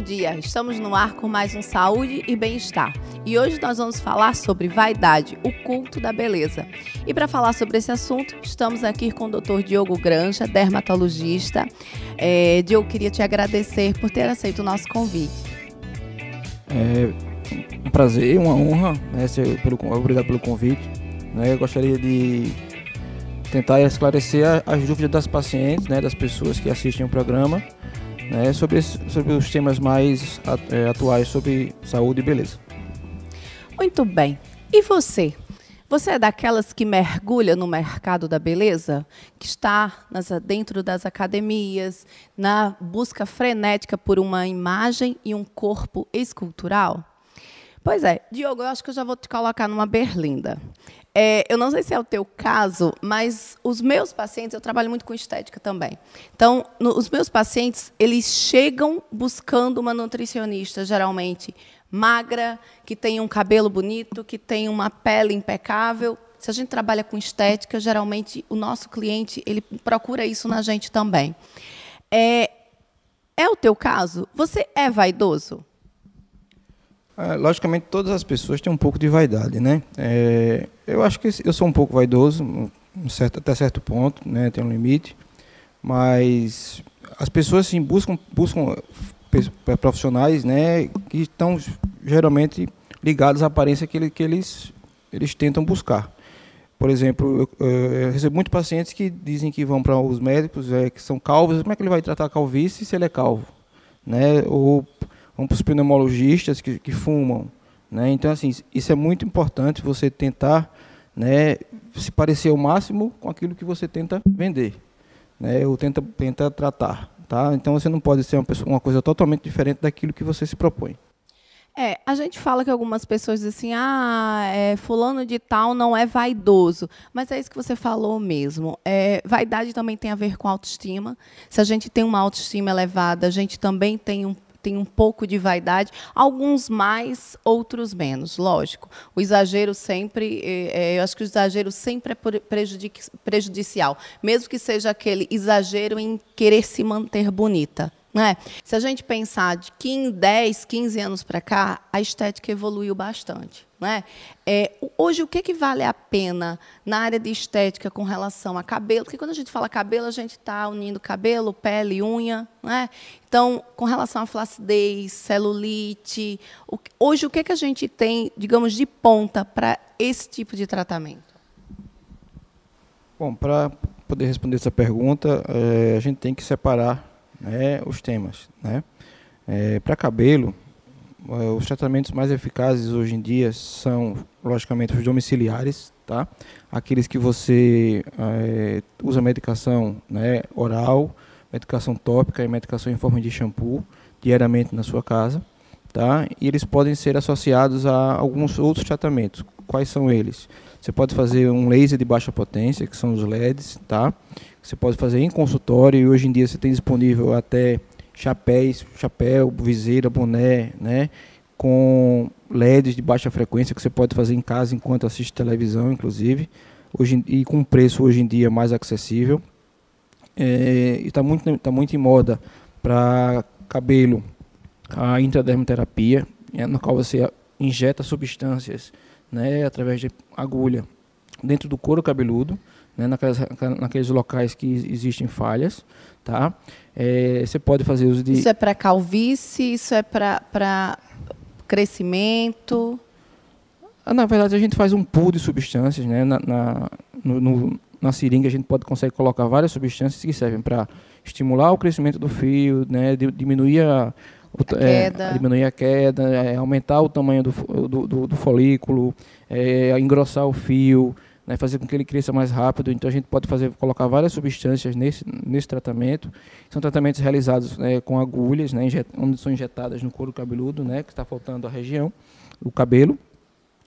dia, estamos no ar com mais um Saúde e Bem-Estar. E hoje nós vamos falar sobre vaidade, o culto da beleza. E para falar sobre esse assunto, estamos aqui com o Dr. Diogo Granja, dermatologista. Diogo, queria te agradecer por ter aceito o nosso convite. É um prazer, uma honra, né, obrigado pelo convite. Eu gostaria de tentar esclarecer as dúvidas das pacientes, né, das pessoas que assistem o programa, né, sobre os temas mais atuais sobre saúde e beleza. Muito bem. E você? Você é daquelas que mergulha no mercado da beleza? Que está dentro das academias, na busca frenética por uma imagem e um corpo escultural? Pois é, Diogo, eu acho que eu já vou te colocar numa berlinda. Eu não sei se é o teu caso, mas os meus pacientes, eu trabalho muito com estética também. Então, os meus pacientes, eles chegam buscando uma nutricionista, geralmente magra, que tenha um cabelo bonito, que tenha uma pele impecável. Se a gente trabalha com estética, geralmente o nosso cliente ele procura isso na gente também. É o teu caso? Você é vaidoso? Logicamente, todas as pessoas têm um pouco de vaidade, né? Eu acho que eu sou um pouco vaidoso, até certo ponto, né? Tem um limite, mas as pessoas sim, buscam profissionais, né, que estão geralmente ligados à aparência que eles tentam buscar. Por exemplo, eu recebo muitos pacientes que dizem que vão para os médicos, que são calvos. Como é que ele vai tratar a calvície se ele é calvo, né? Ou vão para os pneumologistas que fumam, né? Então, assim, isso é muito importante, você tentar, né, se parecer ao máximo com aquilo que você tenta vender, né? Ou tenta tratar, tá? Então, você não pode ser uma coisa totalmente diferente daquilo que você se propõe. A gente fala que algumas pessoas dizem assim, fulano de tal não é vaidoso, mas é isso que você falou mesmo. Vaidade também tem a ver com autoestima. Se a gente tem uma autoestima elevada, a gente também tem um pouco de vaidade, alguns mais, outros menos, lógico. O exagero sempre, eu acho que o exagero sempre é prejudicial, mesmo que seja aquele exagero em querer se manter bonita. Né? Se a gente pensar de que em 10, 15 anos para cá, a estética evoluiu bastante. Né? Hoje, o que vale a pena na área de estética com relação a cabelo? Porque quando a gente fala cabelo, a gente está unindo cabelo, pele, unha. Né? Então, com relação à flacidez, celulite, hoje o que a gente tem, digamos, de ponta para esse tipo de tratamento? Bom, para poder responder essa pergunta, a gente tem que separar, né, os temas, né? Para cabelo, os tratamentos mais eficazes hoje em dia são, logicamente, os domiciliares, tá? Aqueles que você usa medicação, né, oral, medicação tópica e medicação em forma de shampoo diariamente na sua casa, tá? E eles podem ser associados a alguns outros tratamentos. Quais são eles? Você pode fazer um laser de baixa potência, que são os LEDs, tá? Você pode fazer em consultório e hoje em dia você tem disponível até chapéu, viseira, boné, né? Com LEDs de baixa frequência que você pode fazer em casa enquanto assiste televisão, inclusive, e com preço hoje em dia mais acessível. E está muito em moda para cabelo a intradermoterapia, no qual você injeta substâncias, né, através de agulha dentro do couro cabeludo, né, naqueles locais que existem falhas, tá? Você pode fazer uso de... Isso é para calvície, isso é para crescimento? Na verdade, a gente faz um pool de substâncias, né? Na seringa a gente consegue colocar várias substâncias que servem para estimular o crescimento do fio, né, diminuir a queda, aumentar o tamanho do folículo, engrossar o fio, né, fazer com que ele cresça mais rápido. Então a gente pode colocar várias substâncias nesse tratamento. São tratamentos realizados, né, com agulhas, né, onde são injetadas no couro cabeludo, né, que está faltando a região do cabelo.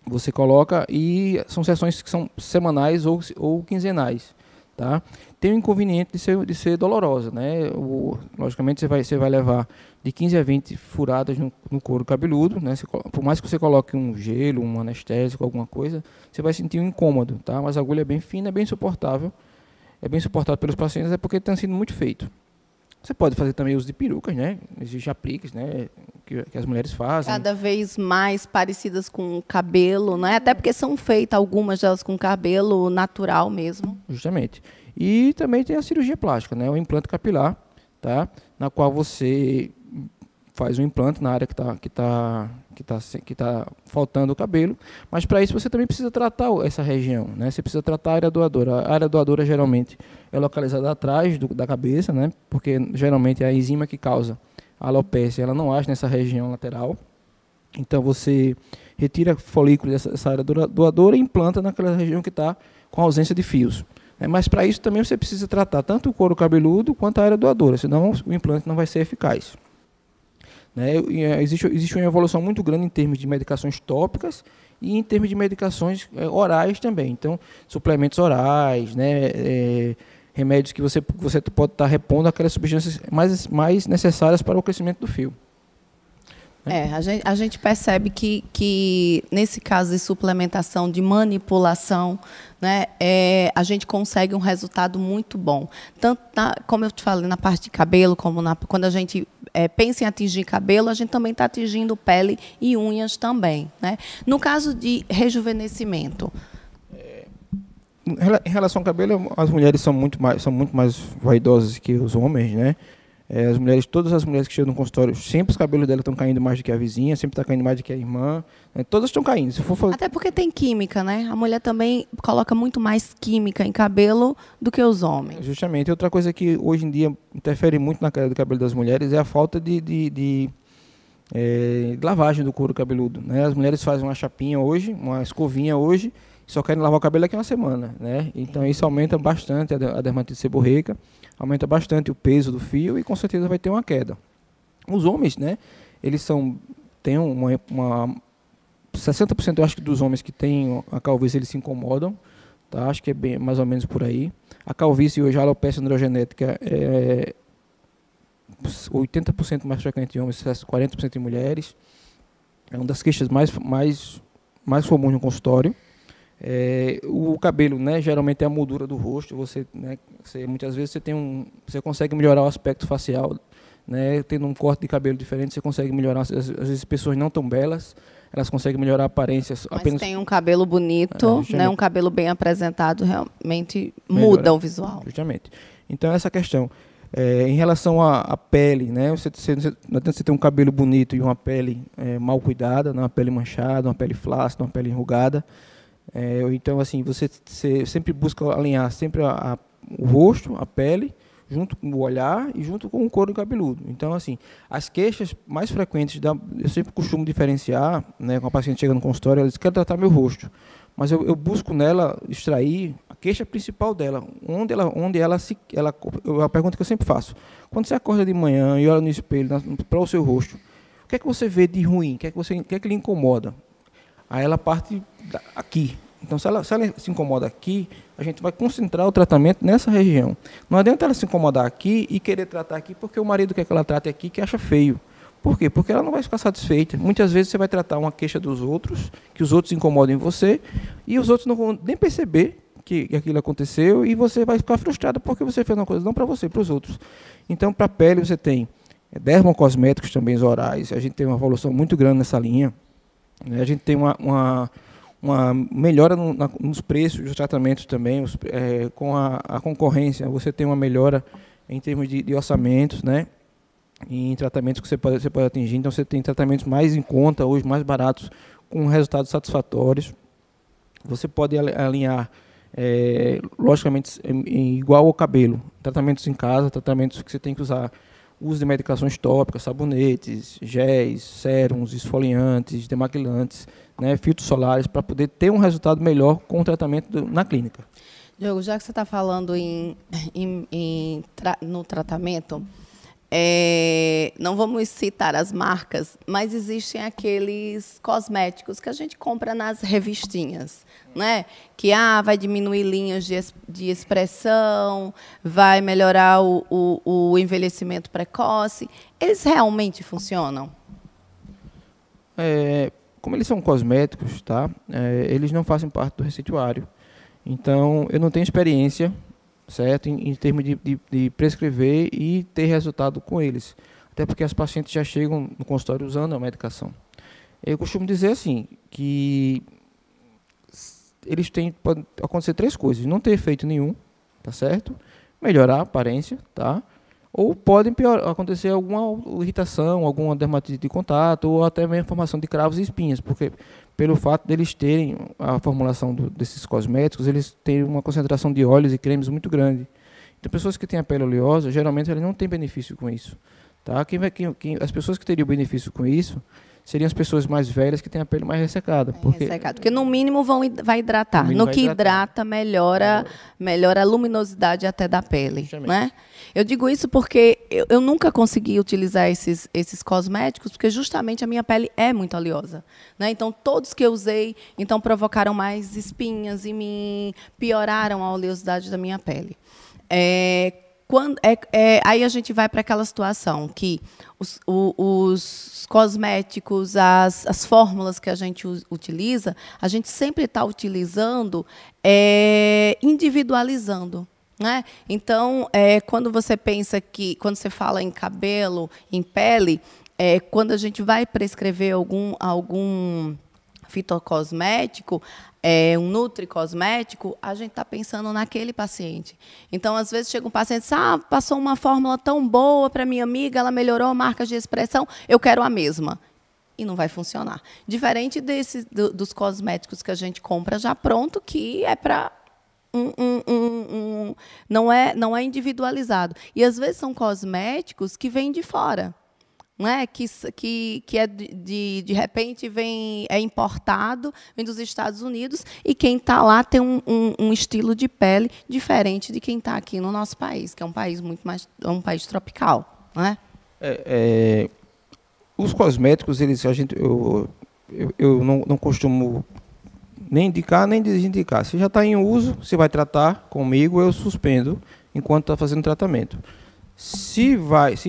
Você coloca e são sessões que são semanais ou quinzenais, tá? Tem o inconveniente de ser dolorosa, né? Logicamente você vai levar de 15 a 20 furadas no couro cabeludo, né? Por mais que você coloque um gelo, um anestésico, alguma coisa, você vai sentir um incômodo, tá? Mas a agulha é bem fina, é bem suportável pelos pacientes, é porque tem sido muito feito. Você pode fazer também uso de perucas, né? Existem apliques, né? Que as mulheres fazem. Cada vez mais parecidas com o cabelo, né? Até porque são feitas algumas delas com cabelo natural mesmo. Justamente. E também tem a cirurgia plástica, né? O implante capilar, tá? Na qual você faz um implante na área que tá faltando o cabelo, mas para isso você também precisa tratar essa região, né? Você precisa tratar a área doadora. A área doadora geralmente é localizada atrás da cabeça, né? Porque geralmente é a enzima que causa a alopécia, ela não age nessa região lateral. Então você retira folículos dessa área doadora e implanta naquela região que está com ausência de fios. Mas para isso também você precisa tratar tanto o couro cabeludo quanto a área doadora, senão o implante não vai ser eficaz. Existe uma evolução muito grande em termos de medicações tópicas e em termos de medicações orais também. Então, suplementos orais, né, remédios que você pode estar repondo aquelas substâncias mais necessárias para o crescimento do fio. A gente percebe que nesse caso de suplementação, de manipulação, né, a gente consegue um resultado muito bom. Tanto como eu te falei, na parte de cabelo, como quando a gente pensa em atingir cabelo, a gente também está atingindo pele e unhas também, né? No caso de rejuvenescimento. Em relação ao cabelo, as mulheres são muito mais vaidosas que os homens, né? Todas as mulheres que chegam no consultório, sempre os cabelos dela estão caindo mais do que a vizinha, sempre está caindo mais do que a irmã, né? Todas estão caindo. Até porque tem química, né? A mulher também coloca muito mais química em cabelo do que os homens. Justamente. Outra coisa que hoje em dia interfere muito na queda do cabelo das mulheres é a falta de lavagem do couro cabeludo, né? As mulheres fazem uma chapinha hoje, uma escovinha hoje, e só querem lavar o cabelo daqui a uma semana, né? Então isso aumenta bastante a dermatite seborreica, aumenta bastante o peso do fio e com certeza vai ter uma queda. Os homens, né, eles têm uma 60%, eu acho que dos homens que têm a calvície, eles se incomodam, tá? Acho que é bem, mais ou menos por aí. A calvície hoje, a alopecia androgenética é 80% mais frequente em homens, 40% em mulheres. É uma das queixas mais comuns no consultório. O cabelo, né, geralmente é a moldura do rosto. Muitas vezes você consegue melhorar o aspecto facial, né, tendo um corte de cabelo diferente, você consegue melhorar. Às vezes pessoas não tão belas, elas conseguem melhorar a aparência. Mas tem um cabelo bonito, né, um cabelo bem apresentado, realmente muda o visual. Justamente. Então essa questão. Em relação à pele, né, não adianta você ter um cabelo bonito e uma pele mal cuidada, né, uma pele manchada, uma pele flácida, uma pele enrugada. Então, assim, você sempre busca alinhar sempre o rosto, a pele, junto com o olhar e junto com o couro cabeludo. Então, assim, as queixas mais frequentes, eu sempre costumo diferenciar, né, quando a paciente chega no consultório, ela diz: quero tratar meu rosto, mas eu busco nela extrair a queixa principal dela, a pergunta que eu sempre faço: quando você acorda de manhã e olha no espelho para o seu rosto, o que é que você vê de ruim? O que é que lhe incomoda? Aí ela parte aqui. Então, se ela se incomoda aqui, a gente vai concentrar o tratamento nessa região. Não adianta ela se incomodar aqui e querer tratar aqui porque o marido quer que ela trate aqui, que acha feio. Por quê? Porque ela não vai ficar satisfeita. Muitas vezes você vai tratar uma queixa dos outros, que os outros incomodam em você, e os outros não vão nem perceber que aquilo aconteceu, e você vai ficar frustrada porque você fez uma coisa não para você, para os outros. Então, para a pele, você tem dermocosméticos também orais. A gente tem uma evolução muito grande nessa linha. A gente tem uma melhora nos preços dos tratamentos também, com a concorrência. Você tem uma melhora em termos de orçamentos, né? Em tratamentos que você pode atingir. Então, você tem tratamentos mais em conta, hoje mais baratos, com resultados satisfatórios. Você pode alinhar, logicamente, igual ao cabelo. Tratamentos em casa, tratamentos que você tem que usar. Uso de medicações tópicas, sabonetes, géis, sérums, esfoliantes, demaquilantes, né, filtros solares, para poder ter um resultado melhor com o tratamento na clínica. Diogo, já que você está falando no tratamento, não vamos citar as marcas, mas existem aqueles cosméticos que a gente compra nas revistinhas, né? Que vai diminuir linhas de expressão, vai melhorar o envelhecimento precoce. Eles realmente funcionam? Como eles são cosméticos, tá? Eles não fazem parte do receituário. Então, eu não tenho experiência certo? Em termos de prescrever e ter resultado com eles. Até porque as pacientes já chegam no consultório usando a medicação. Eu costumo dizer assim, que pode acontecer 3 coisas: não ter efeito nenhum, tá certo? Melhorar a aparência, tá? Ou podem acontecer alguma irritação, alguma dermatite de contato, ou até mesmo formação de cravos e espinhas, porque pelo fato deles terem a formulação desses cosméticos, eles têm uma concentração de óleos e cremes muito grande. Então, pessoas que têm a pele oleosa, geralmente elas não têm benefício com isso, tá? As pessoas que teriam benefício com isso seriam as pessoas mais velhas que têm a pele mais ressecada. Porque no mínimo vai hidratar. No que hidrata, melhora a luminosidade até da pele. Né? Eu digo isso porque eu nunca consegui utilizar esses cosméticos, porque justamente a minha pele é muito oleosa. Né? Então, todos que eu usei provocaram mais espinhas em mim, pioraram a oleosidade da minha pele. Aí a gente vai para aquela situação que os cosméticos, as fórmulas que a gente utiliza, a gente sempre está utilizando individualizando. Né? Então, quando você pensa quando você fala em cabelo, em pele, quando a gente vai prescrever algum fitocosmético, um nutricosmético, a gente está pensando naquele paciente. Então, às vezes, chega um paciente e diz, passou uma fórmula tão boa para minha amiga, ela melhorou marcas de expressão, eu quero a mesma. E não vai funcionar. Diferente dos cosméticos que a gente compra já pronto, que é para não é individualizado. E, às vezes, são cosméticos que vêm de fora. Né? Que de repente é importado, vem dos Estados Unidos, e quem está lá tem um estilo de pele diferente de quem está aqui no nosso país, que é um país um país tropical. Né? Os cosméticos, eu não costumo nem indicar, nem desindicar. Se já está em uso, se vai tratar comigo, eu suspendo enquanto está fazendo tratamento. Se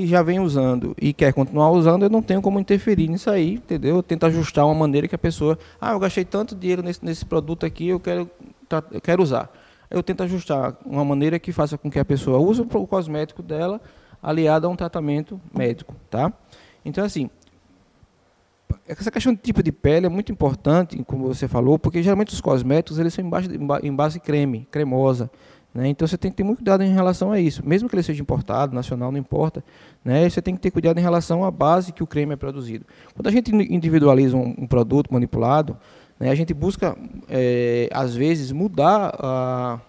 já vem usando e quer continuar usando, eu não tenho como interferir nisso aí, entendeu? Eu tento ajustar uma maneira que a pessoa, eu gastei tanto dinheiro nesse produto aqui, eu quero usar. Eu tento ajustar uma maneira que faça com que a pessoa use o cosmético dela aliado a um tratamento médico, tá? Então, assim, essa questão de tipo de pele é muito importante, como você falou, porque geralmente os cosméticos eles são em base cremosa. Né? Então, você tem que ter muito cuidado em relação a isso. Mesmo que ele seja importado, nacional, não importa. Né? Você tem que ter cuidado em relação à base que o creme é produzido. Quando a gente individualiza um produto manipulado, né, a gente busca, às vezes, mudar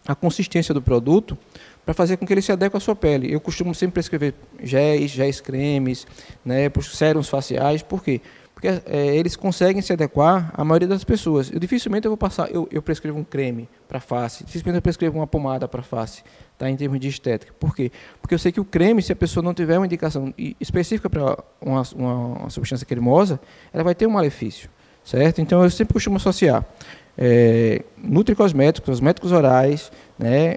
a consistência do produto para fazer com que ele se adeque à sua pele. Eu costumo sempre prescrever géis, cremes, né, sérums faciais. Por quê? Porque eles conseguem se adequar à maioria das pessoas. Dificilmente eu prescrevo um creme para face, dificilmente eu prescrevo uma pomada para face, tá, em termos de estética. Por quê? Porque eu sei que o creme, se a pessoa não tiver uma indicação específica para uma substância cremosa, ela vai ter um malefício, certo? Então, eu sempre costumo associar nutricosméticos, cosméticos orais, né,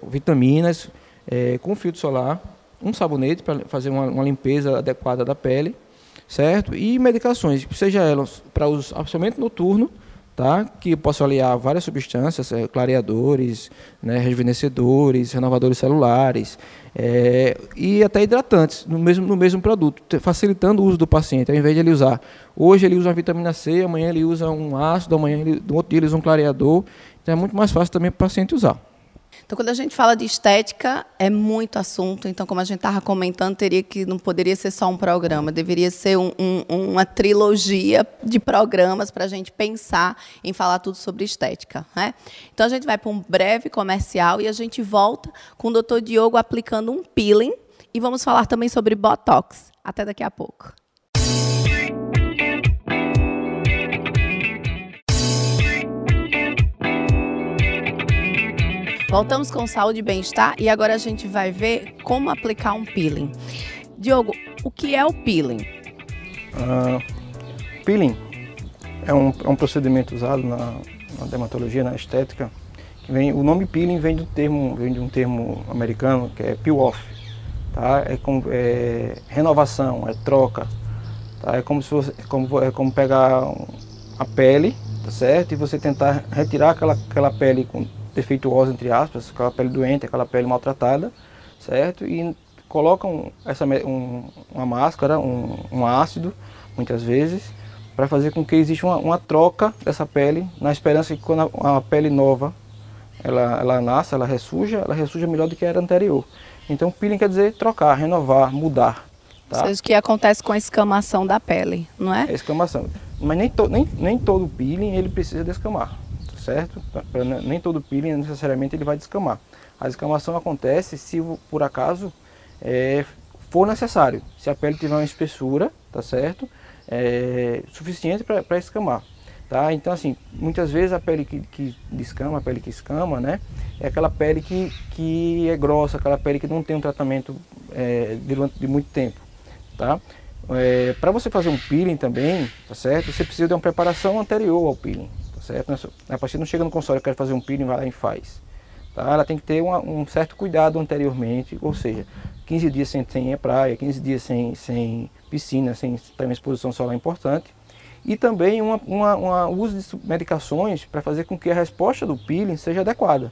vitaminas, com filtro solar, um sabonete para fazer uma limpeza adequada da pele, certo? E medicações, seja elas para uso absolutamente noturno, tá? Que eu posso aliar várias substâncias, clareadores, né, rejuvenescedores, renovadores celulares, e até hidratantes no mesmo produto, facilitando o uso do paciente. Ao invés de ele usar, hoje ele usa uma vitamina C, amanhã ele usa um ácido, no outro dia ele usa um clareador, então é muito mais fácil também para o paciente usar. Então, quando a gente fala de estética, é muito assunto. Então, como a gente estava comentando, não poderia ser só um programa, deveria ser uma trilogia de programas para a gente pensar em falar tudo sobre estética. Né? Então, a gente vai para um breve comercial e a gente volta com o Dr. Diogo aplicando um peeling e vamos falar também sobre Botox. Até daqui a pouco. Voltamos com saúde e bem-estar e agora a gente vai ver como aplicar um peeling. Diogo, o que é o peeling? Peeling é um procedimento usado na dermatologia, na estética. O nome peeling vem de um termo americano que é peel off. Tá? É renovação, é troca. Tá? É pegar a pele, tá certo? E você tentar retirar aquela pele defeituosa, entre aspas, aquela pele doente, aquela pele maltratada, certo? E colocam uma máscara, um ácido, muitas vezes, para fazer com que exista uma troca dessa pele, na esperança que quando a pele nova ela nasce, ela ressuja melhor do que era anterior. Então peeling quer dizer trocar, renovar, mudar. Tá? Ou seja, o que acontece com a escamação da pele, não é? É escamação. Mas nem todo peeling ele precisa descamar, certo? Nem todo peeling necessariamente ele vai descamar. A descamação acontece se por acaso for necessário, se a pele tiver uma espessura, tá certo? Suficiente para escamar. Tá? Então, assim, muitas vezes a pele que descama, a pele que escama, né, é aquela pele que é grossa, aquela pele que não tem um tratamento durante muito tempo. Tá? Para você fazer um peeling também, tá certo? Você precisa de uma preparação anterior ao peeling, tá certo? A paciente não chega no consultório, quer fazer um peeling, vai lá e faz. Tá? Ela tem que ter um certo cuidado anteriormente, ou seja, 15 dias sem ir à praia, 15 dias sem piscina, sem ter uma exposição solar importante. E também uso de medicações para fazer com que a resposta do peeling seja adequada.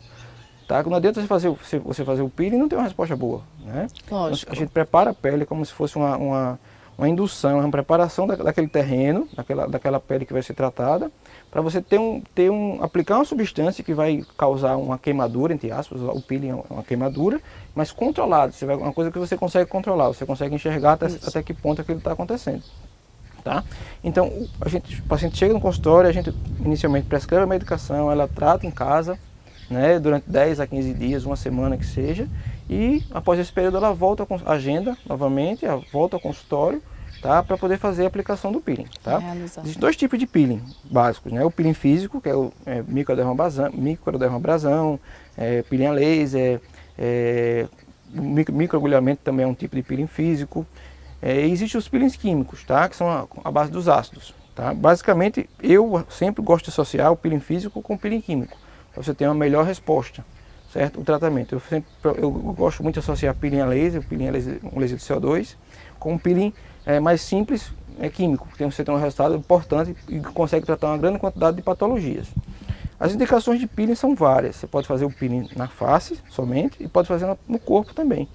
Tá? Não adianta você fazer o peeling e não ter uma resposta boa. Né? Lógico. A gente prepara a pele como se fosse uma indução, uma preparação daquele terreno, daquela pele que vai ser tratada, para você aplicar uma substância que vai causar uma queimadura, entre aspas, o peeling é uma queimadura, mas controlado, uma coisa que você consegue controlar, você consegue enxergar até que ponto aquilo está acontecendo. Tá? Então, o paciente chega no consultório, a gente inicialmente prescreve a medicação, ela trata em casa, né, durante 10 a 15 dias, uma semana que seja, e após esse período ela volta com agenda novamente, volta ao consultório, tá, para poder fazer a aplicação do peeling. Tá? Existem 2 tipos de peeling básicos, né? O peeling físico, que é o microdermabrasão, peeling a laser, microagulhamento também é um tipo de peeling físico. Existem os peelings químicos, tá? Que são a base dos ácidos. Tá? Basicamente, eu sempre gosto de associar o peeling físico com o peeling químico, para você ter uma melhor resposta, certo? O tratamento. Eu gosto muito de associar peeling a laser, um laser de CO2, com um peeling mais simples, químico, que você tem um resultado importante e consegue tratar uma grande quantidade de patologias. As indicações de peeling são várias. Você pode fazer o peeling na face somente e pode fazer no corpo também.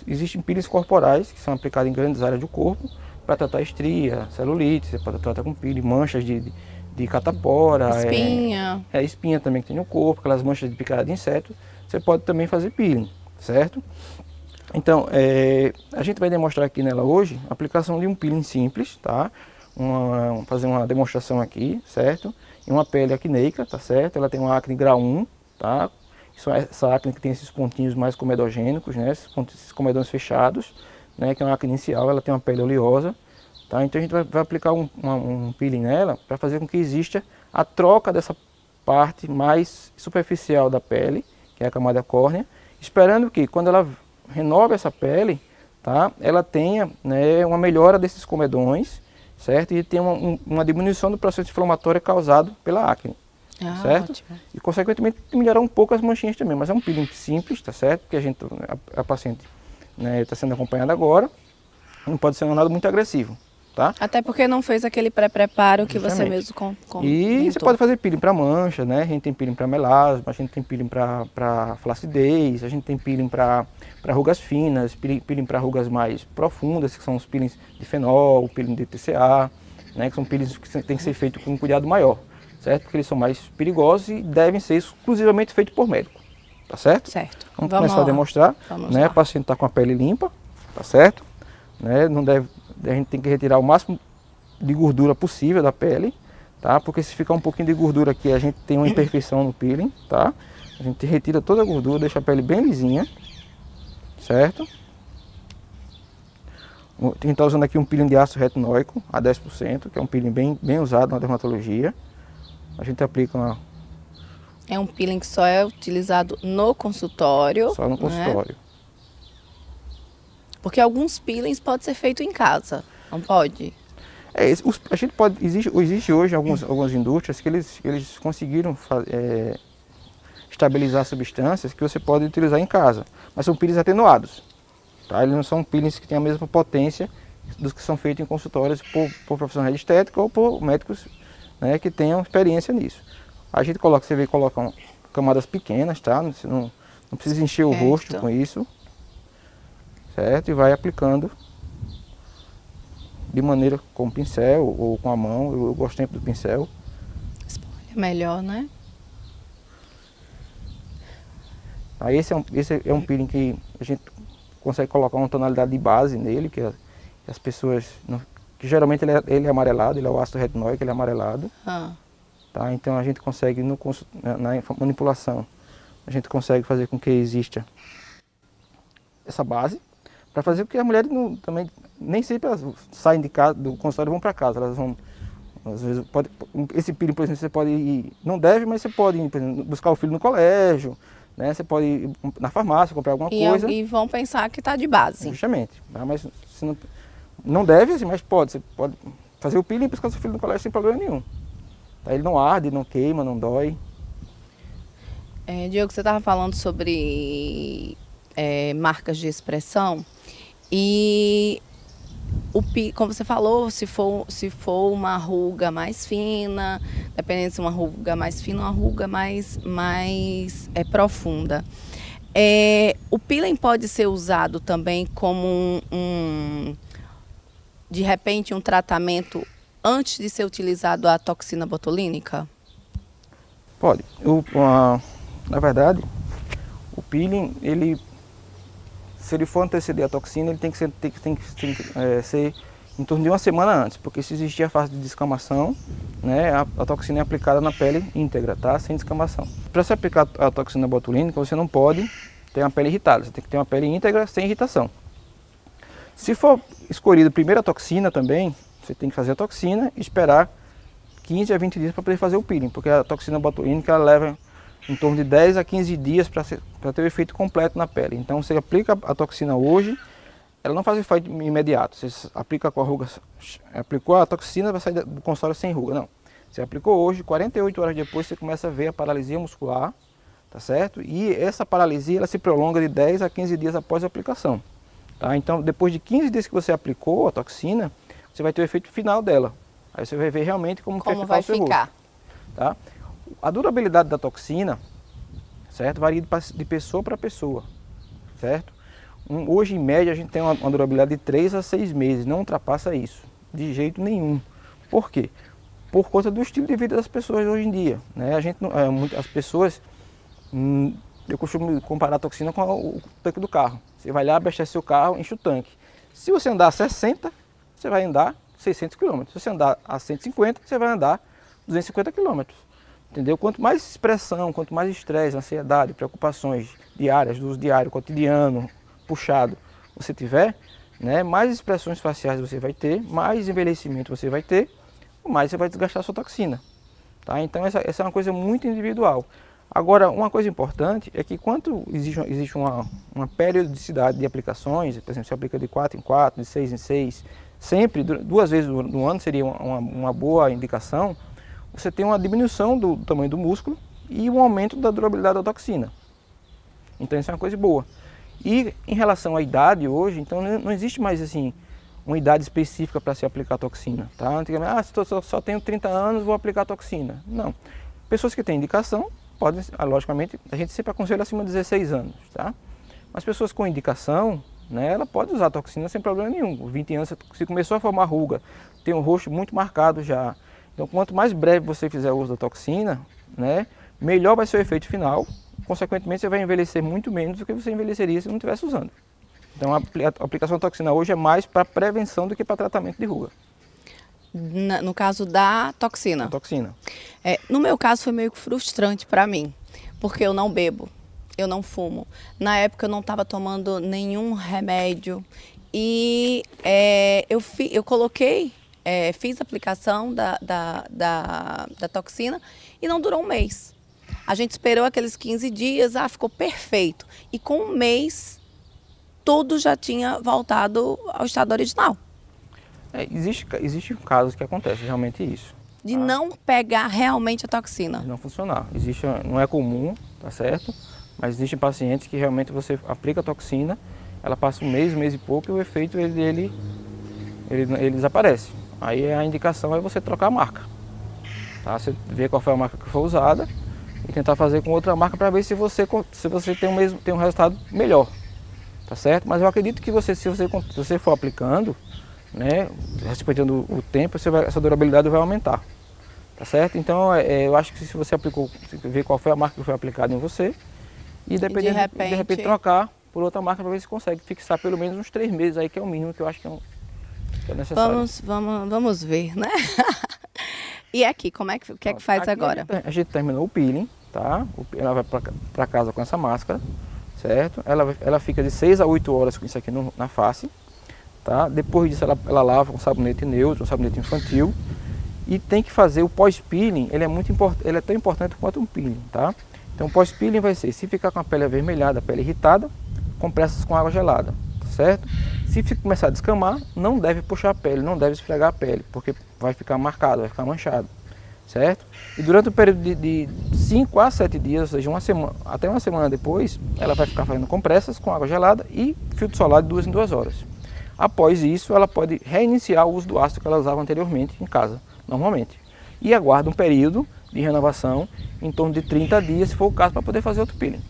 Existem peelings corporais que são aplicados em grandes áreas do corpo para tratar estria, celulite, você pode tratar com peeling, manchas de catapora, espinha. Espinha também que tem no corpo, aquelas manchas de picada de inseto, você pode também fazer peeling, certo? Então, a gente vai demonstrar aqui nela hoje a aplicação de um peeling simples, tá? Fazer uma demonstração aqui, certo? Em uma pele acneica, tá certo? Ela tem uma acne grau 1, tá? Essa acne que tem esses pontinhos mais comedogênicos, né? Esses comedões fechados, né? Que é uma acne inicial, ela tem uma pele oleosa, tá? Então a gente vai aplicar um peeling nela para fazer com que exista a troca dessa parte mais superficial da pele, que é a camada córnea, esperando que quando ela renove essa pele, tá? Ela tenha, né, uma melhora desses comedões, certo? E tenha uma diminuição do processo inflamatório causado pela acne. Certo? Ótimo. E consequentemente melhorar um pouco as manchinhas também, mas é um peeling simples, tá certo? Porque a paciente, né, está sendo acompanhada agora, não pode ser nada muito agressivo, tá? Até porque não fez aquele pré-preparo que você mesmo comentou. E você pode fazer peeling para mancha, né? A gente tem peeling para melasma, a gente tem peeling para flacidez, a gente tem peeling para rugas finas, peeling para rugas mais profundas, que são os peelings de fenol, peeling de TCA, né? Que são peelings que tem que ser feito com um cuidado maior. Certo? Porque eles são mais perigosos e devem ser exclusivamente feitos por médico, tá certo? Certo. Vamos começar a demonstrar, né? O paciente está com a pele limpa, tá certo? Né? A gente tem que retirar o máximo de gordura possível da pele, tá? Porque se ficar um pouquinho de gordura aqui, a gente tem uma imperfeição no peeling, tá? A gente retira toda a gordura, deixa a pele bem lisinha, certo? A gente está usando aqui um peeling de ácido retinóico a 10%, que é um peeling bem usado na dermatologia. A gente aplica É um peeling que só é utilizado no consultório. Só no consultório. Né? Porque alguns peelings podem ser feitos em casa, não pode? A gente pode, existe hoje algumas indústrias que eles conseguiram estabilizar substâncias que você pode utilizar em casa, mas são peelings atenuados. Tá? Eles não são peelings que têm a mesma potência dos que são feitos em consultórios por profissionais de estética ou por médicos, né, que tenham experiência nisso. A gente coloca camadas pequenas, tá? Você não precisa encher o rosto com isso, certo? E vai aplicando de maneira com o pincel ou com a mão. Eu gosto sempre do pincel. Espolha melhor, né? Aí esse é um peeling que a gente consegue colocar uma tonalidade de base nele, que as pessoas... que geralmente ele é amarelado, ele é o ácido retinóico, ele é amarelado. Tá? Então a gente consegue, na manipulação, a gente consegue fazer com que exista essa base, para fazer com que as mulheres também, nem sempre elas saem de casa, do consultório e vão para casa, elas vão, às vezes, esse peeling, por exemplo, você pode ir, não deve, mas você pode ir, por exemplo, buscar o filho no colégio, né? Você pode ir na farmácia, comprar alguma coisa. E vão pensar que está de base. Justamente, tá? Mas se não deve, assim, mas você pode fazer o peeling e buscar seu filho no colégio sem problema nenhum. Tá? Ele não arde, não queima, não dói. Diogo, você estava falando sobre marcas de expressão e como você falou, se for uma ruga mais fina, dependendo se uma ruga mais fina ou uma ruga mais profunda. O peeling pode ser usado também como de repente um tratamento antes de ser utilizado a toxina botulínica? Pode. Na verdade, o peeling, se ele for anteceder a toxina, ele tem que ser em torno de uma semana antes, porque se existir a fase de descamação, né, a toxina é aplicada na pele íntegra, tá? Sem descamação. Para se aplicar a toxina botulínica, você não pode ter uma pele irritada, você tem que ter uma pele íntegra sem irritação. Se for escolhido primeiro a toxina também, você tem que fazer a toxina e esperar 15 a 20 dias para poder fazer o peeling, porque a toxina botulínica ela leva em torno de 10 a 15 dias para ter o efeito completo na pele. Então você aplica a toxina hoje, ela não faz efeito imediato. Você aplica com a ruga, aplicou a toxina, vai sair do consultório sem ruga. Não. Você aplicou hoje, 48 horas depois você começa a ver a paralisia muscular, tá certo? E essa paralisia ela se prolonga de 10 a 15 dias após a aplicação. Tá? Então depois de 15 dias que você aplicou a toxina, você vai ter o efeito final dela. Aí você vai ver realmente como vai ficar. Tá? A durabilidade da toxina, certo, varia de pessoa para pessoa, certo? Hoje, em média, a gente tem uma durabilidade de 3 a 6 meses, não ultrapassa isso, de jeito nenhum. Por quê? Por conta do estilo de vida das pessoas hoje em dia, né? As pessoas, eu costumo comparar a toxina com o tanque do carro. Você vai lá, abastece seu carro, enche o tanque. Se você andar a 60, você vai andar 600 km. Se você andar a 150, você vai andar 250 km. Entendeu? Quanto mais expressão, quanto mais estresse, ansiedade, preocupações diárias, do uso diário, cotidiano, puxado você tiver, né, mais expressões faciais você vai ter, mais envelhecimento você vai ter, mais você vai desgastar a sua toxina. Tá? Então essa é uma coisa muito individual. Agora, uma coisa importante é que quando existe uma periodicidade de aplicações, por exemplo, você aplica de 4 em 4, de 6 em 6, sempre, 2 vezes no ano seria uma boa indicação, você tem uma diminuição do tamanho do músculo e um aumento da durabilidade da toxina. Então isso é uma coisa boa. E em relação à idade hoje, então não existe mais assim uma idade específica para se aplicar a toxina. Tá? Antigamente, só tenho 30 anos, vou aplicar a toxina. Não. Pessoas que têm indicação, podem, logicamente, a gente sempre aconselha acima de 16 anos. Tá? Mas pessoas com indicação, né, ela pode usar a toxina sem problema nenhum. 20 anos, se começou a formar ruga, tem um rosto muito marcado já. Então, quanto mais breve você fizer o uso da toxina, né, melhor vai ser o efeito final. Consequentemente, você vai envelhecer muito menos do que você envelheceria se não estivesse usando. Então, a aplicação da toxina hoje é mais para prevenção do que para tratamento de ruga. No caso da toxina? A toxina. No meu caso, foi meio que frustrante para mim, porque eu não bebo, eu não fumo. Na época, eu não estava tomando nenhum remédio e eu coloquei... fiz a aplicação da toxina e não durou um mês. A gente esperou aqueles 15 dias, ficou perfeito. E com um mês, tudo já tinha voltado ao estado original. Existem casos que acontecem realmente isso. De não pegar realmente a toxina. De não funcionar. Não é comum, tá certo? Mas existem pacientes que realmente você aplica a toxina, ela passa um mês e pouco e o efeito ele desaparece. Aí a indicação é você trocar a marca. Tá? Você vê qual foi a marca que foi usada, e tentar fazer com outra marca para ver se você tem um resultado melhor, tá certo? Mas eu acredito que se você for aplicando, né, respeitando o tempo, essa durabilidade vai aumentar, tá certo? Então eu acho que se você aplicou, você vê qual foi a marca que foi aplicada em você e de repente trocar por outra marca para ver se consegue fixar pelo menos uns 3 meses aí, que é o mínimo que eu acho que é necessário. Vamos ver, né? E aqui, o que é que faz agora? A gente terminou o peeling, tá? Ela vai para casa com essa máscara, certo? Ela fica de 6 a 8 horas com isso aqui na face, tá? Depois disso ela lava com sabonete neutro, um sabonete infantil, e tem que fazer o pós-peeling. Ele é tão importante quanto um peeling, tá? Então o pós-peeling vai ser, se ficar com a pele avermelhada, a pele irritada, compressas com água gelada, certo? Se começar a descamar, não deve puxar a pele, não deve esfregar a pele, porque vai ficar marcado, vai ficar manchado, certo? E durante o período de 5 a 7 dias, ou seja, até uma semana depois, ela vai ficar fazendo compressas com água gelada e filtro solar de 2 em 2 horas. Após isso, ela pode reiniciar o uso do ácido que ela usava anteriormente em casa, normalmente. E aguarda um período de renovação em torno de 30 dias, se for o caso, para poder fazer outro peeling.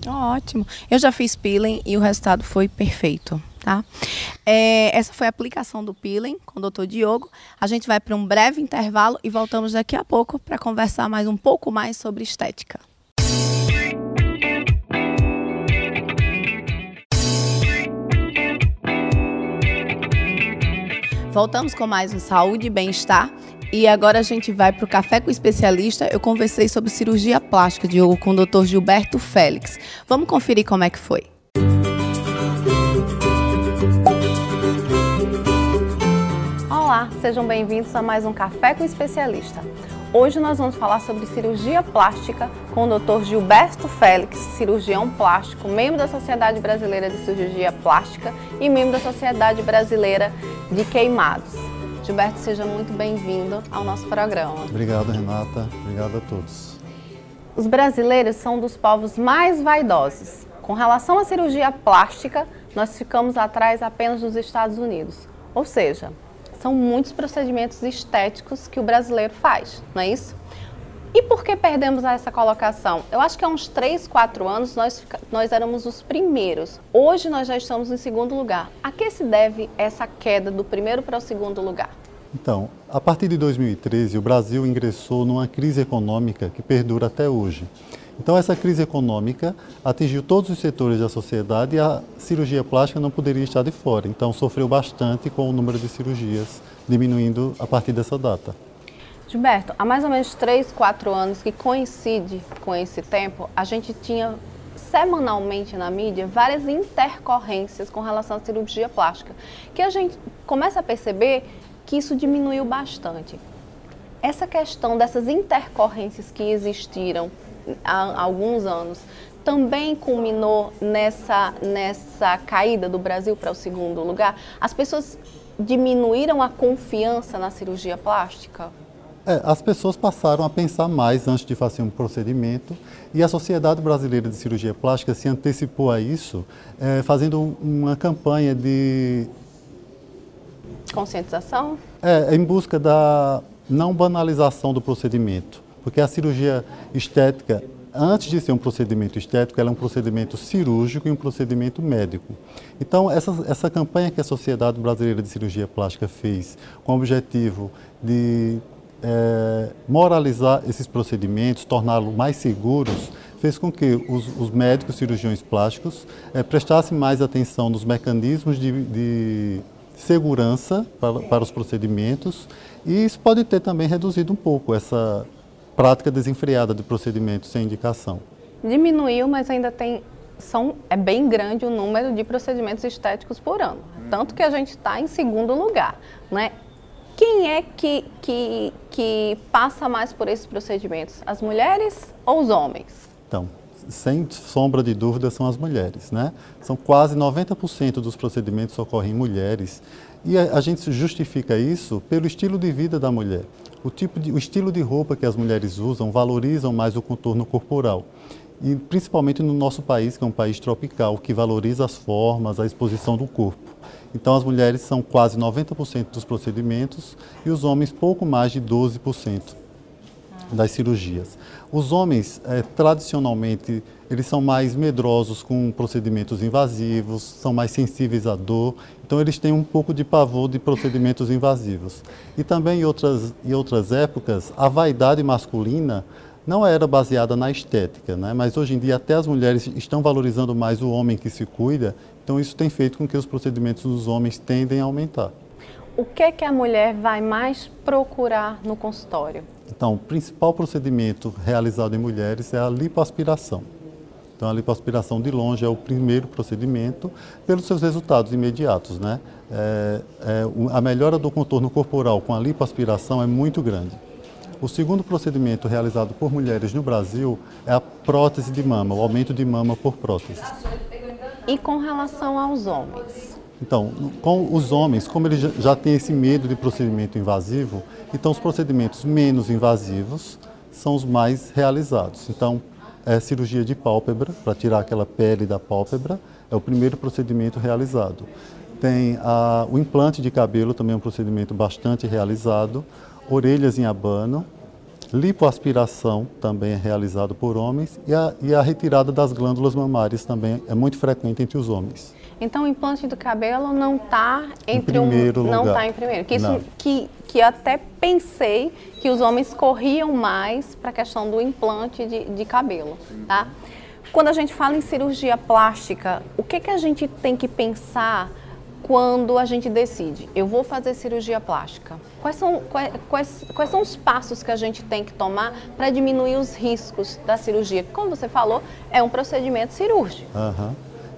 Ótimo. Eu já fiz peeling e o resultado foi perfeito, tá? Essa foi a aplicação do peeling com o Dr. Diogo. A gente vai para um breve intervalo e voltamos daqui a pouco para conversar um pouco mais sobre estética. Voltamos com mais um Saúde e Bem-Estar. E agora a gente vai para o Café com o Especialista. Eu conversei sobre cirurgia plástica, Diogo, com o Dr. Gilberto Félix. Vamos conferir como é que foi. Olá, sejam bem-vindos a mais um Café com o Especialista. Hoje nós vamos falar sobre cirurgia plástica com o Dr. Gilberto Félix, cirurgião plástico, membro da Sociedade Brasileira de Cirurgia Plástica e membro da Sociedade Brasileira de Queimados. Gilberto, seja muito bem-vindo ao nosso programa. Obrigado, Renata. Obrigado a todos. Os brasileiros são um dos povos mais vaidosos. Com relação à cirurgia plástica, nós ficamos atrás apenas dos Estados Unidos. Ou seja, são muitos procedimentos estéticos que o brasileiro faz, não é isso? E por que perdemos essa colocação? Eu acho que há uns 3, 4 anos nós éramos os primeiros. Hoje nós já estamos em segundo lugar. A que se deve essa queda do primeiro para o segundo lugar? Então, a partir de 2013, o Brasil ingressou numa crise econômica que perdura até hoje. Então, essa crise econômica atingiu todos os setores da sociedade e a cirurgia plástica não poderia estar de fora. Então, sofreu bastante com o número de cirurgias diminuindo a partir dessa data. Gilberto, há mais ou menos 3, 4 anos que coincide com esse tempo, a gente tinha semanalmente na mídia várias intercorrências com relação à cirurgia plástica, que a gente começa a perceber que isso diminuiu bastante. Essa questão dessas intercorrências que existiram há alguns anos também culminou nessa caída do Brasil para o segundo lugar? As pessoas diminuíram a confiança na cirurgia plástica? As pessoas passaram a pensar mais antes de fazer um procedimento e a Sociedade Brasileira de Cirurgia Plástica se antecipou a isso, fazendo uma campanha de conscientização? Em busca da não banalização do procedimento, porque a cirurgia estética, antes de ser um procedimento estético, ela é um procedimento cirúrgico e um procedimento médico. Então, essa campanha que a Sociedade Brasileira de Cirurgia Plástica fez com o objetivo de moralizar esses procedimentos, torná-los mais seguros, fez com que os médicos cirurgiões plásticos prestassem mais atenção nos mecanismos de segurança para os procedimentos, e isso pode ter também reduzido um pouco essa prática desenfreada de procedimentos sem indicação. Diminuiu, mas ainda é bem grande o número de procedimentos estéticos por ano, tanto que a gente está em segundo lugar, né? Quem é que passa mais por esses procedimentos? As mulheres ou os homens? Então, sem sombra de dúvida, são as mulheres, né? São quase 90% dos procedimentos que ocorrem em mulheres, e a gente justifica isso pelo estilo de vida da mulher. O estilo de roupa que as mulheres usam valorizam mais o contorno corporal. E principalmente no nosso país, que é um país tropical, que valoriza as formas, a exposição do corpo. Então, as mulheres são quase 90% dos procedimentos e os homens pouco mais de 12%. das cirurgias. Os homens, tradicionalmente, eles são mais medrosos com procedimentos invasivos, são mais sensíveis à dor, então eles têm um pouco de pavor de procedimentos invasivos. E também em outras épocas, a vaidade masculina não era baseada na estética, né? Mas hoje em dia até as mulheres estão valorizando mais o homem que se cuida, então isso tem feito com que os procedimentos dos homens tendem a aumentar. O que é que a mulher vai mais procurar no consultório? Então, o principal procedimento realizado em mulheres é a lipoaspiração. Então, a lipoaspiração de longe é o primeiro procedimento pelos seus resultados imediatos, né? A melhora do contorno corporal com a lipoaspiração é muito grande. O segundo procedimento realizado por mulheres no Brasil é a prótese de mama, o aumento de mama por prótese. E com relação aos homens? Então, com os homens, como eles já têm esse medo de procedimento invasivo, então os procedimentos menos invasivos são os mais realizados. Então, cirurgia de pálpebra, para tirar aquela pele da pálpebra, é o primeiro procedimento realizado. Tem o implante de cabelo, também é um procedimento bastante realizado. Orelhas em abano, lipoaspiração também é realizado por homens e a retirada das glândulas mamárias também é muito frequente entre os homens. Então o implante do cabelo não está em primeiro lugar. Não está em primeiro. Que até pensei que os homens corriam mais para a questão do implante de cabelo, tá? Quando a gente fala em cirurgia plástica, o que a gente tem que pensar quando a gente decide, eu vou fazer cirurgia plástica? Quais são os passos que a gente tem que tomar para diminuir os riscos da cirurgia? Como você falou, é um procedimento cirúrgico.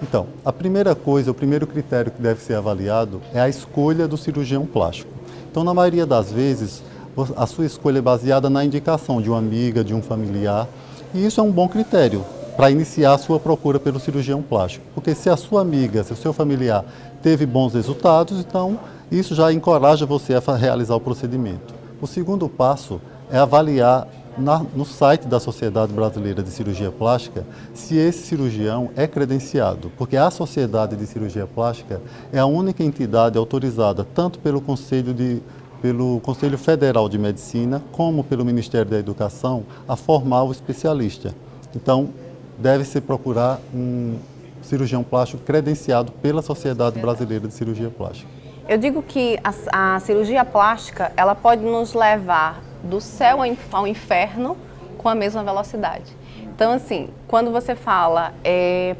Então, a primeira coisa, o primeiro critério que deve ser avaliado é a escolha do cirurgião plástico. Então, na maioria das vezes, a sua escolha é baseada na indicação de uma amiga, de um familiar, e isso é um bom critério para iniciar a sua procura pelo cirurgião plástico. Porque se a sua amiga, se o seu familiar teve bons resultados, então isso já encoraja você a realizar o procedimento. O segundo passo é avaliar no site da Sociedade Brasileira de Cirurgia Plástica se esse cirurgião é credenciado, porque a Sociedade de Cirurgia Plástica é a única entidade autorizada tanto pelo Conselho Federal de Medicina como pelo Ministério da Educação a formar o especialista. Então, deve-se procurar um cirurgião plástico credenciado pela Sociedade Brasileira de Cirurgia Plástica. Eu digo que a cirurgia plástica, ela pode nos levar do céu ao inferno com a mesma velocidade. Então, assim, quando você fala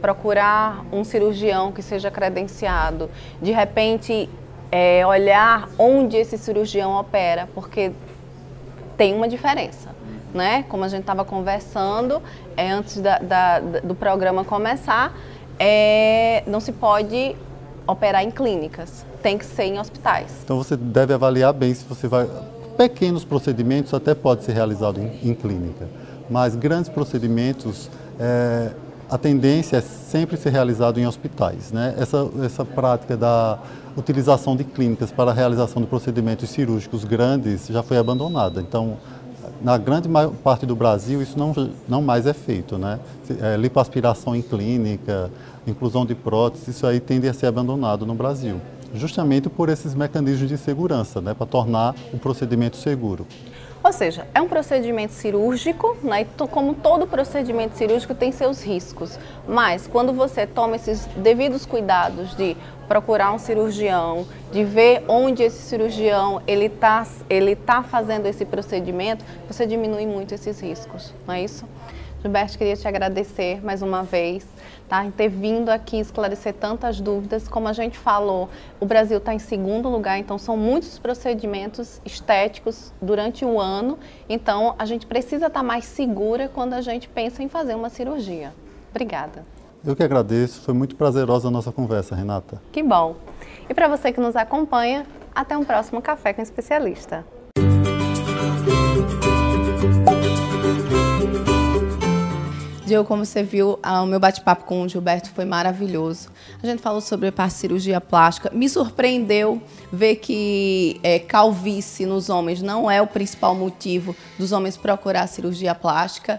procurar um cirurgião que seja credenciado, de repente olhar onde esse cirurgião opera, porque tem uma diferença. Né? Como a gente estava conversando antes do programa começar, não se pode operar em clínicas, tem que ser em hospitais. Então você deve avaliar bem se você vai... Pequenos procedimentos até pode ser realizado em clínica, mas grandes procedimentos, a tendência é sempre ser realizado em hospitais. Né? Essa prática da utilização de clínicas para a realização de procedimentos cirúrgicos grandes já foi abandonada. Então, na grande maior parte do Brasil, isso não mais é feito, né? Lipoaspiração em clínica, inclusão de próteses, isso aí tende a ser abandonado no Brasil, justamente por esses mecanismos de segurança, né? Para tornar o procedimento seguro. Ou seja, é um procedimento cirúrgico, né? E como todo procedimento cirúrgico tem seus riscos, mas quando você toma esses devidos cuidados de procurar um cirurgião, de ver onde esse cirurgião ele tá fazendo esse procedimento, você diminui muito esses riscos, não é isso? Gilberto, queria te agradecer mais uma vez, tá, em ter vindo aqui esclarecer tantas dúvidas. Como a gente falou, o Brasil está em segundo lugar, então são muitos procedimentos estéticos durante o ano, então a gente precisa estar mais segura quando a gente pensa em fazer uma cirurgia. Obrigada. Eu que agradeço, foi muito prazerosa a nossa conversa, Renata. Que bom. E para você que nos acompanha, até um próximo Café com Especialista. Diego, como você viu, o meu bate-papo com o Gilberto foi maravilhoso. A gente falou sobre a cirurgia plástica. Me surpreendeu ver que calvície nos homens não é o principal motivo dos homens procurar cirurgia plástica.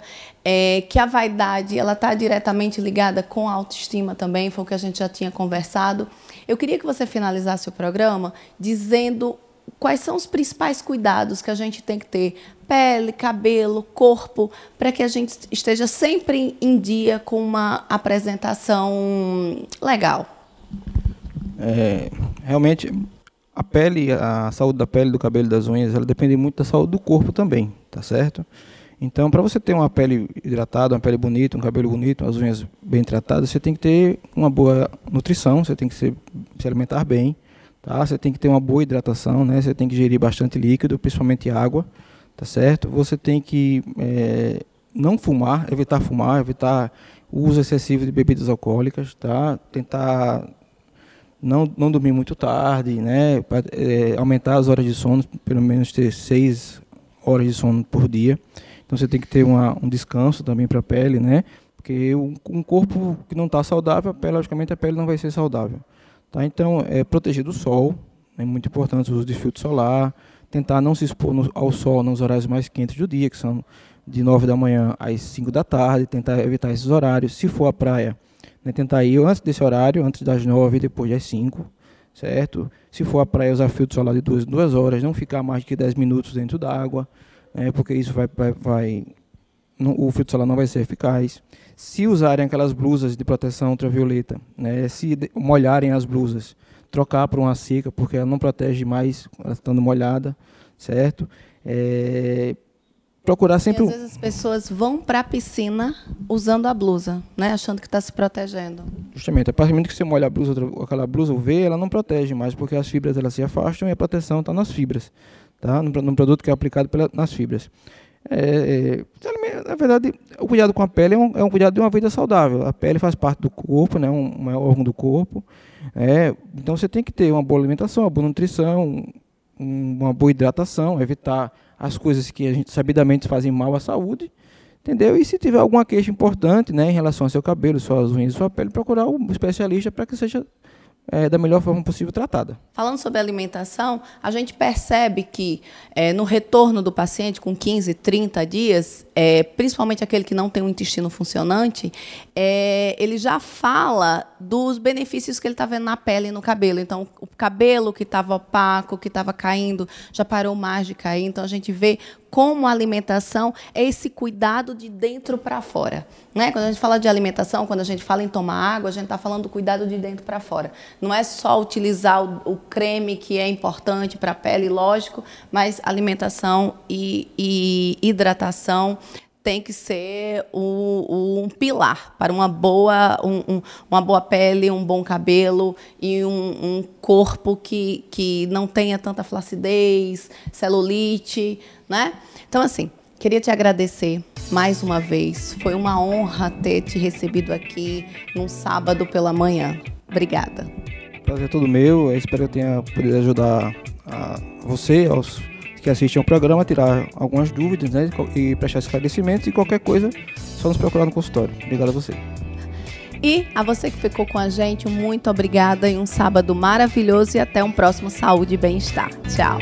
Que a vaidade está diretamente ligada com a autoestima também, foi o que a gente já tinha conversado. Eu queria que você finalizasse o programa dizendo quais são os principais cuidados que a gente tem que ter? Pele, cabelo, corpo, para que a gente esteja sempre em dia com uma apresentação legal. Realmente, a pele, a saúde da pele, do cabelo e das unhas, ela depende muito da saúde do corpo também, tá certo? Então, para você ter uma pele hidratada, uma pele bonita, um cabelo bonito, as unhas bem tratadas, você tem que ter uma boa nutrição, você tem que se alimentar bem, tá? Você tem que ter uma boa hidratação, né? Você tem que ingerir bastante líquido, principalmente água, tá certo? Você tem que não fumar, evitar o uso excessivo de bebidas alcoólicas, tá? Tentar não dormir muito tarde, né? Aumentar as horas de sono, pelo menos ter 6 horas de sono por dia. Então você tem que ter um descanso também para a pele, né? Porque um corpo que não está saudável, logicamente a pele não vai ser saudável. Tá? Então, proteger do sol, é muito importante o uso de filtro solar, tentar não se expor ao sol nos horários mais quentes do dia, que são de 9 da manhã às 5 da tarde, tentar evitar esses horários. Se for à praia, né, tentar ir antes desse horário, antes das 9 e depois das 5, certo? Se for à praia, usar filtro solar de 2 horas, não ficar mais de 10 minutos dentro da água, porque isso o filtro solar não vai ser eficaz. Se usarem aquelas blusas de proteção ultravioleta, né, se molharem as blusas, trocar por uma seca, porque ela não protege mais, ela estando molhada, certo? Procurar sempre... E às vezes as pessoas vão para a piscina usando a blusa, né, achando que está se protegendo. Justamente, a partir do momento que você molha a blusa, aquela blusa UV, ela não protege mais, porque as fibras elas se afastam e a proteção está nas fibras, tá? No produto que é aplicado nas fibras. Na verdade, o cuidado com a pele é um cuidado de uma vida saudável. A pele faz parte do corpo, né, um órgão do corpo. Então você tem que ter uma boa alimentação, uma boa nutrição, uma boa hidratação, evitar as coisas que a gente sabidamente fazem mal à saúde, entendeu? E se tiver alguma queixa importante, né, em relação ao seu cabelo, suas unhas e sua pele, procurar um especialista para que seja da melhor forma possível tratada. Falando sobre alimentação, a gente percebe que no retorno do paciente com 15, 30 dias, principalmente aquele que não tem um intestino funcionante, ele já fala dos benefícios que ele está vendo na pele e no cabelo. Então, o cabelo que estava opaco, que estava caindo, já parou mais de cair. Então, a gente vê como a alimentação é esse cuidado de dentro para fora, né? Quando a gente fala de alimentação, quando a gente fala em tomar água, a gente está falando do cuidado de dentro para fora. Não é só utilizar o creme, que é importante para a pele, lógico, mas alimentação e hidratação tem que ser um pilar para uma boa pele, um bom cabelo e um corpo que não tenha tanta flacidez, celulite, né? Então, assim, queria te agradecer mais uma vez. Foi uma honra ter te recebido aqui num sábado pela manhã. Obrigada. Prazer é todo meu. Eu espero que eu tenha podido ajudar você, aos que assistem ao programa, a tirar algumas dúvidas, né, e prestar esclarecimentos, e qualquer coisa, só nos procurar no consultório. Obrigado a você. E a você que ficou com a gente, muito obrigada e um sábado maravilhoso, e até um próximo Saúde e Bem-Estar. Tchau.